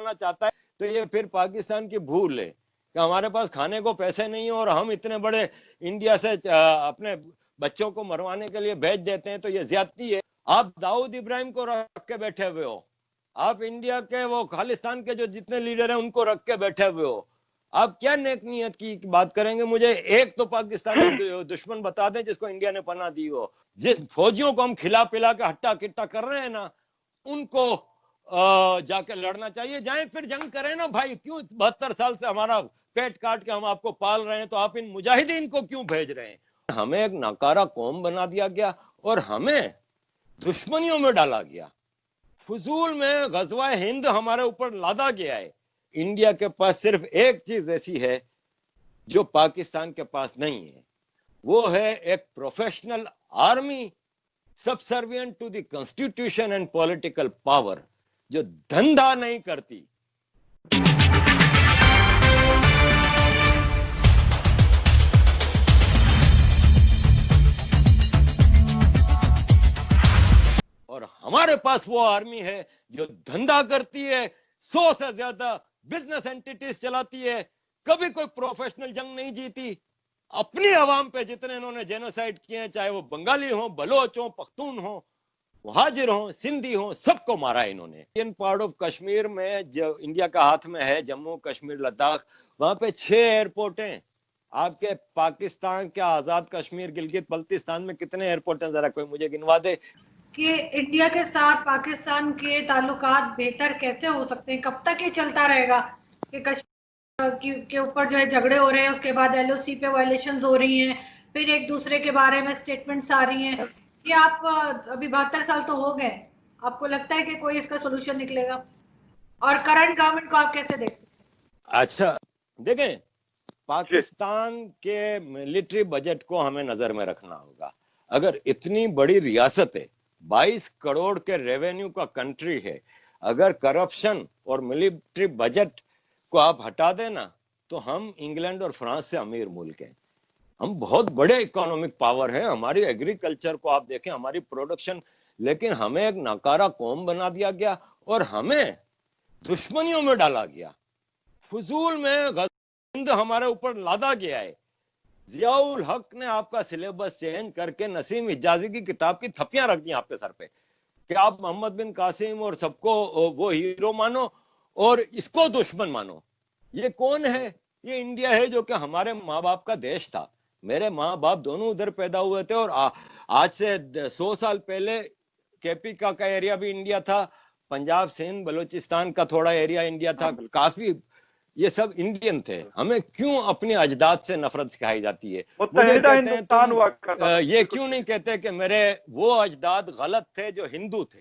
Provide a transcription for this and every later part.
बनाना चाहता है तो ये फिर पाकिस्तान की भूल है कि हमारे पास खाने को पैसे नहीं है और हम इतने बड़े इंडिया से अपने बच्चों को मरवाने के लिए भेज देते हैं, तो ये ज्यादती है। आप दाऊद इब्राहिम को रख के बैठे हुए हो, आप इंडिया के वो खालिस्तान के जो जितने लीडर हैं उनको रख के बैठे हुए हो, आप क्या नेक नियत की बात करेंगे? मुझे एक तो पाकिस्तानी दुश्मन बता दें जिसको इंडिया ने पनाह दी हो। जिस फौजियों को हम खिला पिला के हट्टा किट्टा कर रहे हैं ना, उनको जाके लड़ना चाहिए। जाए फिर जंग करें ना भाई, क्यों 72 साल से हमारा पेट काट के हम आपको पाल रहे हैं, तो आप इन मुजाहिदीन को क्यों भेज रहे हैं? हमें एक नाकारा कौम बना दिया गया और हमें दुश्मनियों में डाला गया। फजूल में गजवा हिंद हमारे ऊपर लादा गया है। इंडिया के पास सिर्फ एक चीज ऐसी है जो पाकिस्तान के पास नहीं है, वो है एक professional army subservient to the constitution and political power, जो धंधा नहीं करती। और हमारे पास वो आर्मी है जो धंधा करती है, 100 से ज्यादा बिजनेस एंटिटीज चलाती है, कभी कोई प्रोफेशनल जंग नहीं जीती। अपनी आवाम पे जितने इन्होंने जेनोसाइड किए हैं, चाहे वो बंगाली हो, बलोच हो, पख्तून हो, मुहाजिर हो, सिंधी हो, सबको मारा है इन्होंने। इन पार्ट ऑफ कश्मीर में जो इंडिया का हाथ में है, जम्मू कश्मीर लद्दाख, वहां पे 6 एयरपोर्ट हैं। आपके पाकिस्तान के आजाद कश्मीर गिलगित बल्तिस्तान में कितने एयरपोर्ट हैं? जरा कोई मुझे गिनवा दे। कि इंडिया के साथ पाकिस्तान के ताल्लुकात बेहतर कैसे हो सकते हैं? कब तक ये चलता रहेगा कि कश्मीर के ऊपर जो है झगड़े हो रहे हैं, उसके बाद एलओसी पे वायलेशंस हो रही हैं, फिर एक दूसरे के बारे में स्टेटमेंट्स आ रही हैं कि आप अभी 72 साल तो हो गए, आपको लगता है कि कोई इसका सोल्यूशन निकलेगा? और करंट गवर्नमेंट को आप कैसे देखते हैं? अच्छा देखें, पाकिस्तान के मिलिट्री बजट को हमें नजर में रखना होगा। अगर इतनी बड़ी रियासत है, 22 करोड़ के रेवेन्यू का कंट्री है, अगर करप्शन और मिलिट्री बजट को आप हटा देना तो हम इंग्लैंड और फ्रांस से अमीर मुल्क हैं। हम बहुत बड़े इकोनॉमिक पावर है, हमारी एग्रीकल्चर को आप देखें, हमारी प्रोडक्शन, लेकिन हमें एक नाकारा कौम बना दिया गया और हमें दुश्मनियों में डाला गया। फजूल में हिंद हमारे ऊपर लादा गया है। जियाउल हक ने आपका सिलेबस चेंज करके नसीम हिजाजी की किताब की थप्पियां रख दी आपके सर पे कि आप मोहम्मद बिन कासिम और सबको वो हीरो मानो और इसको दुश्मन मानो। ये कौन है? ये इंडिया है जो कि हमारे माँ बाप का देश था। मेरे माँ बाप दोनों उधर पैदा हुए थे और आज से 100 साल पहले केपी का एरिया भी इंडिया था, पंजाब सिंध बलूचिस्तान का थोड़ा एरिया इंडिया था, काफी ये सब इंडियन थे। हमें क्यों अपने अजदाद से नफरत सिखाई जाती है? मुझे कहते हैं तुम ये क्यों नहीं कहते कि मेरे वो अजदाद गलत थे जो हिंदू थे,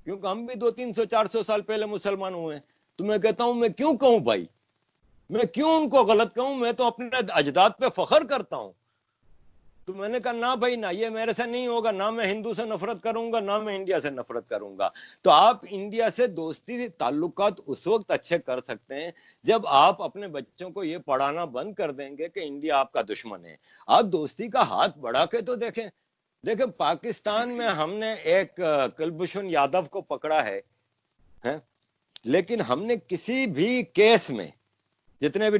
क्योंकि हम भी 200-300-400 साल पहले मुसलमान हुए। तो मैं कहता हूं, मैं क्यों कहूं भाई, मैं क्यों उनको गलत कहूं? मैं तो अपने अजदाद पे फख्र करता हूं। तो मैंने कहा ना भाई ना, ये मेरे से नहीं होगा, ना मैं हिंदू से नफरत करूंगा, ना मैं इंडिया से नफरत करूंगा। तो आप इंडिया से दोस्ती ताल्लुकात उस वक्त अच्छे कर सकते हैं जब आप अपने बच्चों को ये पढ़ाना बंद कर देंगे कि इंडिया आपका दुश्मन है। आप दोस्ती का हाथ बढ़ा के तो देखें। देखें, पाकिस्तान में हमने एक कुलभूषण यादव को पकड़ा है, लेकिन हमने किसी भी केस में, जितने भी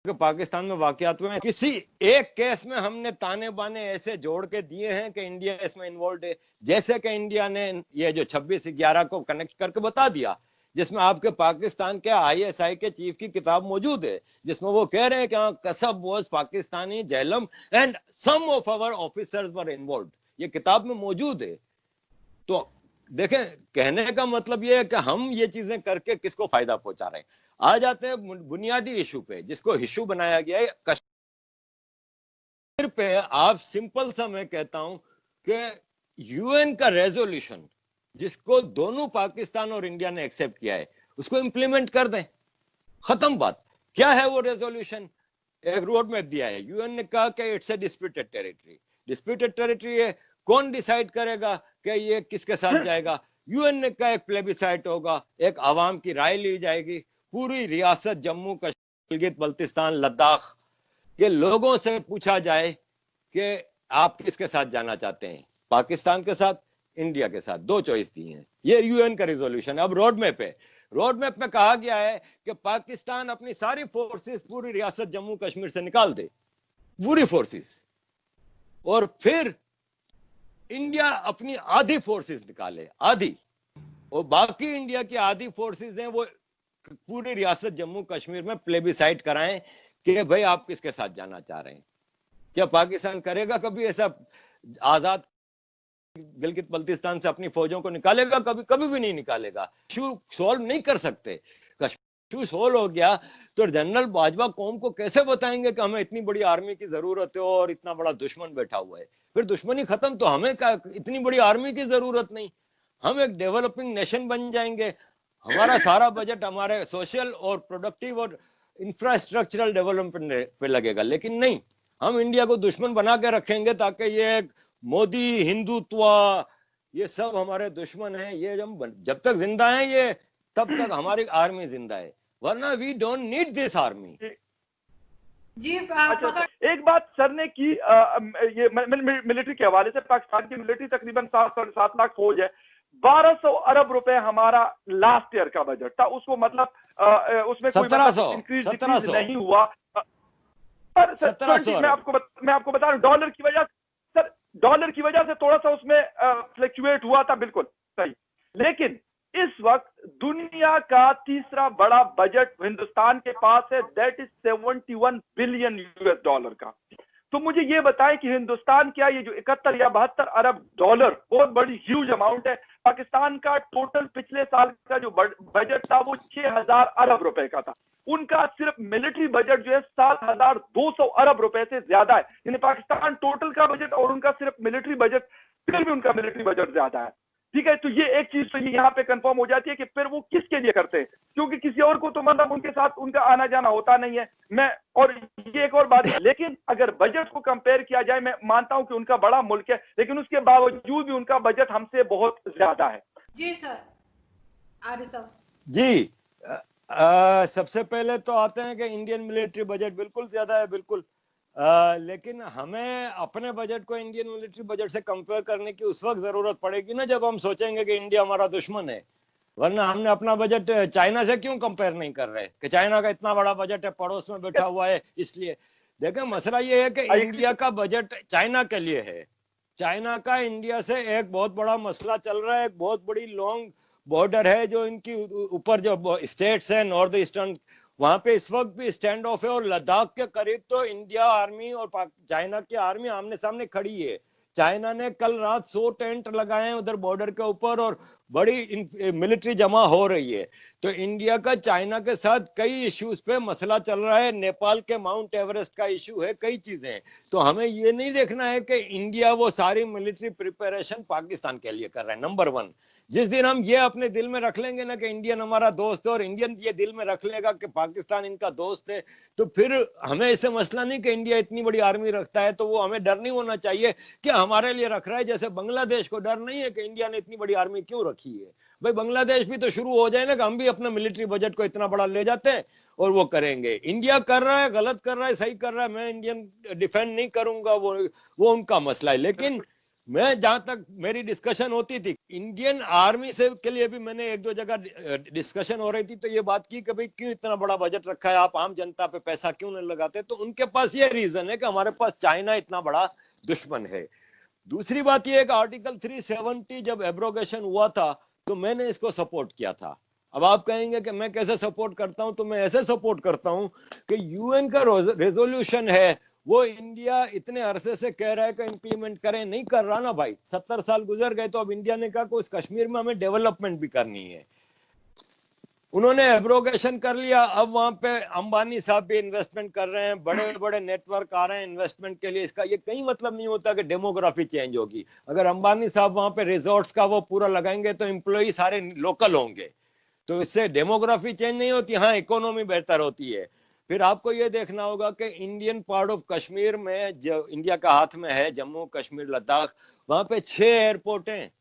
पाकिस्तान में वाकयात हुए हैं, किसी एक केस में हमने ताने बाने ऐसे जोड़ के दिए हैं कि इंडिया इसमें इन्वॉल्व है। जैसे कि इंडिया ने ये जो 26/11 को कनेक्ट करके बता दिया, जिसमें आपके पाकिस्तान के आईएसआई के चीफ की किताब मौजूद है, जिसमें वो कह रहे हैं कि Kasab was Pakistani Jhelum and some of our officers were involve. ये किताब में मौजूद है। तो देखें, कहने का मतलब ये है कि हम ये चीजें करके किसको फायदा पहुंचा रहे हैं। आ जाते हैं बुनियादी इशू पे, जिसको इशू बनाया गया है कश्मीर पे। आप सिंपल सा मैं कहता हूं कि यूएन का रेजोल्यूशन जिसको दोनों पाकिस्तान और इंडिया ने एक्सेप्ट किया है, उसको इंप्लीमेंट कर दें, खत्म बात। क्या है वो रेजोल्यूशन? एक रोड मैप दिया है। यूएन ने कहा कि it's a disputed territory. Disputed territory है, कौन डिसाइड करेगा कि ये किसके साथ जाएगा? यूएन ने कहा एक प्लेबिसाइट होगा, एक आवाम की राय ली जाएगी, पूरी रियासत जम्मू कश्मीर गिलगित बल्तिस्तान लद्दाख के लोगों से पूछा जाए कि आप किसके साथ जाना चाहते हैं, पाकिस्तान के साथ, इंडिया के साथ। 2 चॉइस दी हैं। ये यूएन का रिजोल्यूशन है। अब रोड मैप है। रोड मैप में कहा गया है कि पाकिस्तान अपनी सारी फोर्सेस पूरी रियासत जम्मू कश्मीर से निकाल दे, पूरी फोर्सेस, और फिर इंडिया अपनी आधी फोर्सेस निकाले, आधी, और बाकी इंडिया की आधी फोर्सेस हैं वो पूरी रियासत जम्मू कश्मीर में प्लेबिसाइट कराएं कि भाई आप किसके साथ जाना चाह रहे हैं। क्या पाकिस्तान करेगा कभी ऐसा? आजाद गिलगित बल्तिस्तान से अपनी फौजों को निकालेगा? कभी कभी भी नहीं निकालेगा। इशू सोल्व नहीं कर सकते। इशू सोल्व हो गया तो जनरल बाजवा कौम को कैसे बताएंगे कि हमें इतनी बड़ी आर्मी की जरूरत है और इतना बड़ा दुश्मन बैठा हुआ है? फिर दुश्मनी खत्म तो हमें इतनी बड़ी आर्मी की जरूरत नहीं, हम एक डेवलपिंग नेशन बन जाएंगे। हमारा सारा बजट हमारे सोशल और प्रोडक्टिव और इंफ्रास्ट्रक्चरल डेवलपमेंट पे लगेगा, लेकिन नहीं, हम इंडिया को दुश्मन बना के रखेंगे ताकि ये मोदी, हिंदुत्व, ये सब हमारे दुश्मन हैं। ये जब तक जिंदा हैं ये, तब तक हमारी आर्मी जिंदा है, वरना we don't need this army. जी अच्छा, एक बात सर ने की, ये मिलिट्री के हवाले से, पाकिस्तान की मिलिट्री तकरीबन 7 लाख फौज है, 1200 अरब रुपए हमारा लास्ट ईयर का बजट था, उसको मतलब उसमें कोई इंक्रीज डिक्रीज नहीं हुआ। पर मैं आपको बता रहा हूं, डॉलर की वजह, सर डॉलर की वजह से थोड़ा सा उसमें फ्लक्चुएट हुआ था, बिल्कुल सही। लेकिन इस वक्त दुनिया का तीसरा बड़ा बजट हिंदुस्तान के पास है, that is 71 billion US dollar का। तो मुझे ये बताएं कि हिंदुस्तान क्या ये जो 71 या 72 अरब डॉलर, बहुत बड़ी ह्यूज अमाउंट है। पाकिस्तान का टोटल पिछले साल का जो बजट था वो 6000 अरब रुपए का था, उनका सिर्फ मिलिट्री बजट जो है 7200 अरब रुपए से ज्यादा है। यानी पाकिस्तान टोटल का बजट और उनका सिर्फ मिलिट्री बजट, फिर भी उनका मिलिट्री बजट ज्यादा है। ठीक है, तो ये एक चीज तो यहाँ पे कंफर्म हो जाती है कि फिर वो किसके लिए करते हैं, क्योंकि किसी और को तो मतलब उनके साथ उनका आना जाना होता नहीं है। मैं और ये एक और बात, लेकिन अगर बजट को कंपेयर किया जाए, मैं मानता हूं कि उनका बड़ा मुल्क है, लेकिन उसके बावजूद भी उनका बजट हमसे बहुत ज्यादा है। जी सर, आरिफ साहब जी, सबसे पहले तो आते हैं कि इंडियन मिलिट्री बजट बिल्कुल ज्यादा है, बिल्कुल। लेकिन हमें अपने बजट को इंडियन मिलिट्री बजट से कंपेयर करने की उस वक्त जरूरत पड़ेगी ना जब हम सोचेंगे कि इंडिया हमारा दुश्मन है, वरना हमने अपना बजट चाइना से क्यों कंपेयर नहीं कर रहे कि चाइना का इतना बड़ा बजट है, पड़ोस में बैठा हुआ है इसलिए। देखिए मसला ये है कि इंडिया का बजट चाइना के लिए है, चाइना का इंडिया से एक बहुत बड़ा मसला चल रहा है, एक बहुत बड़ी लॉन्ग बॉर्डर है जो इनकी ऊपर जो स्टेट्स है नॉर्थ ईस्टर्न, वहां पे इस वक्त भी स्टैंड ऑफ है, और लद्दाख के करीब तो इंडिया आर्मी और चाइना की आर्मी आमने सामने खड़ी है। चाइना ने कल रात 100 टेंट लगाए हैं उधर बॉर्डर के ऊपर और बड़ी मिलिट्री जमा हो रही है। तो इंडिया का चाइना के साथ कई इश्यूज पे मसला चल रहा है, नेपाल के माउंट एवरेस्ट का इशू है, कई चीजें हैं। तो हमें ये नहीं देखना है कि इंडिया वो सारी मिलिट्री प्रिपरेशन पाकिस्तान के लिए कर रहा है। नंबर 1, जिस दिन हम ये अपने दिल में रख लेंगे ना कि इंडियन हमारा दोस्त है और इंडियन ये दिल में रख लेगा कि पाकिस्तान इनका दोस्त है, तो फिर हमें ऐसे मसला नहीं कि इंडिया इतनी बड़ी आर्मी रखता है तो वो हमें डर नहीं होना चाहिए कि हमारे लिए रख रहा है। जैसे बांग्लादेश को डर नहीं है कि इंडिया ने इतनी बड़ी आर्मी क्यों रखी है। भाई बांग्लादेश भी तो शुरू हो जाए ना कि हम भी अपना मिलिट्री बजट को इतना बड़ा ले जाते हैं और वो करेंगे। इंडिया कर रहा है, गलत कर रहा है, सही कर रहा है, मैं इंडियन डिफेंड नहीं करूंगा, वो उनका मसला है। लेकिन मैं जहां तक मेरी डिस्कशन होती थी इंडियन आर्मी से के लिए भी मैंने 1-2 जगह डिस्कशन हो रही थी तो ये बात की कि भाई क्यों इतना बड़ा बजट रखा है, आप आम जनता पे पैसा क्यों नहीं लगाते। तो उनके पास ये रीजन है कि हमारे पास चाइना इतना बड़ा दुश्मन है। दूसरी बात ये है कि आर्टिकल 370 जब एब्रोगेशन हुआ था तो मैंने इसको सपोर्ट किया था। अब आप कहेंगे कि मैं कैसे सपोर्ट करता हूं, तो मैं ऐसे सपोर्ट करता हूं कि यूएन का रेजोल्यूशन है, वो इंडिया इतने अरसे से कह रहा है कि इंप्लीमेंट करें, नहीं कर रहा ना भाई। 70 साल गुजर गए तो अब इंडिया ने कहा कि उस कश्मीर में हमें डेवलपमेंट भी करनी है, उन्होंने एब्रोगेशन कर लिया। अब वहां पे अंबानी साहब भी इन्वेस्टमेंट कर रहे हैं, बड़े बड़े नेटवर्क आ रहे हैं इन्वेस्टमेंट के लिए। इसका ये कहीं मतलब नहीं होता कि डेमोग्राफी चेंज होगी। अगर अंबानी साहब वहां पे रिजॉर्ट्स का वो पूरा लगाएंगे तो एम्प्लॉय सारे लोकल होंगे, तो इससे डेमोग्राफी चेंज नहीं होती, हाँ इकोनॉमी बेहतर होती है। फिर आपको ये देखना होगा कि इंडियन पार्ट ऑफ कश्मीर में जो इंडिया का हाथ में है, जम्मू कश्मीर लद्दाख, वहां पे 6 एयरपोर्ट हैं।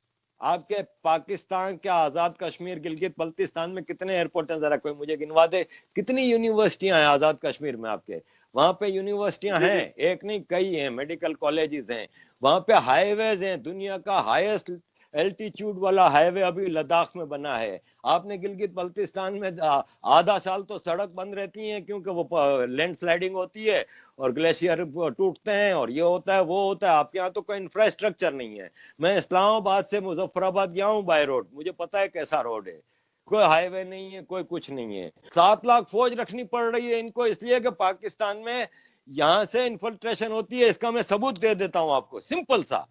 आपके पाकिस्तान के आजाद कश्मीर गिलगित बल्तिस्तान में कितने एयरपोर्ट हैं, जरा कोई मुझे गिनवा दे। कितनी यूनिवर्सिटियां हैं आजाद कश्मीर में आपके, वहां पे यूनिवर्सिटियां हैं, एक नहीं कई हैं, मेडिकल कॉलेजेस हैं, वहां पे हाईवेज हैं, दुनिया का हाईएस्ट एल्टीट्यूड वाला हाईवे अभी लद्दाख में बना है। आपने गिलगित बल्तिस्तान में आधा साल तो सड़क बंद रहती है क्योंकि वो लैंडस्लाइडिंग होती है और ग्लेशियर टूटते हैं और ये होता है वो होता है। आपके यहाँ तो कोई इंफ्रास्ट्रक्चर नहीं है। मैं इस्लामाबाद से मुजफ्फराबाद गया हूँ बाय रोड, मुझे पता है कैसा रोड है। कोई हाईवे नहीं है, कोई कुछ नहीं है। 7 लाख फौज रखनी पड़ रही है इनको इसलिए कि पाकिस्तान में यहां से इन्फिल्ट्रेशन होती है। इसका मैं सबूत दे देता हूं आपको, सिंपल सा।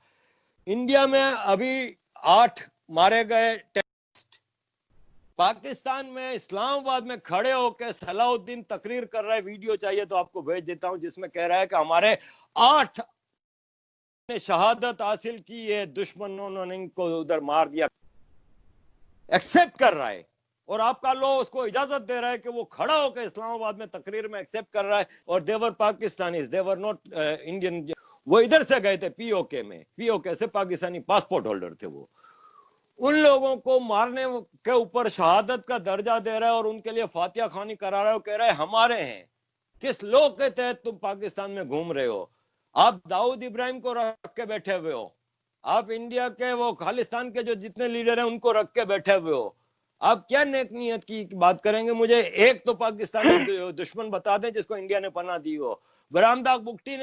इंडिया में अभी 8 मारे गए टेररिस्ट। पाकिस्तान में इस्लामाबाद में खड़े होकर सलाउद्दीन तकरीर कर रहा है, वीडियो चाहिए तो आपको भेज देता हूं, जिसमें कह रहा है कि हमारे 8 ने शहादत हासिल की है, दुश्मनों ने इनको उधर मार दिया। एक्सेप्ट कर रहा है और आपका लो उसको इजाजत दे रहा है कि वो खड़ा होकर इस्लामाबाद में तकरीर में एक्सेप्ट कर रहा है। और देवर पाकिस्तानीज, देवर नॉट इंडियन। वो इधर से गए थे पीओके में, पीओके से पाकिस्तानी पासपोर्ट होल्डर थे वो। उन लोगों को मारने के ऊपर शहादत का दर्जा दे रहा है और उनके लिए फातिहा खानी करा रहा है। कह रहा है हमारे हैं। किस लोग के तहत तुम पाकिस्तान में घूम रहे हो? आप दाऊद इब्राहिम को रख के बैठे हुए हो, आप इंडिया के वो खालिस्तान के जो जितने लीडर हैं उनको रख के बैठे हुए हो। आप क्या नेक नियत की बात करेंगे? मुझे एक तो पाकिस्तानी दुश्मन बता दें जिसको इंडिया ने पनाह दी हो। बरामदा बुगटी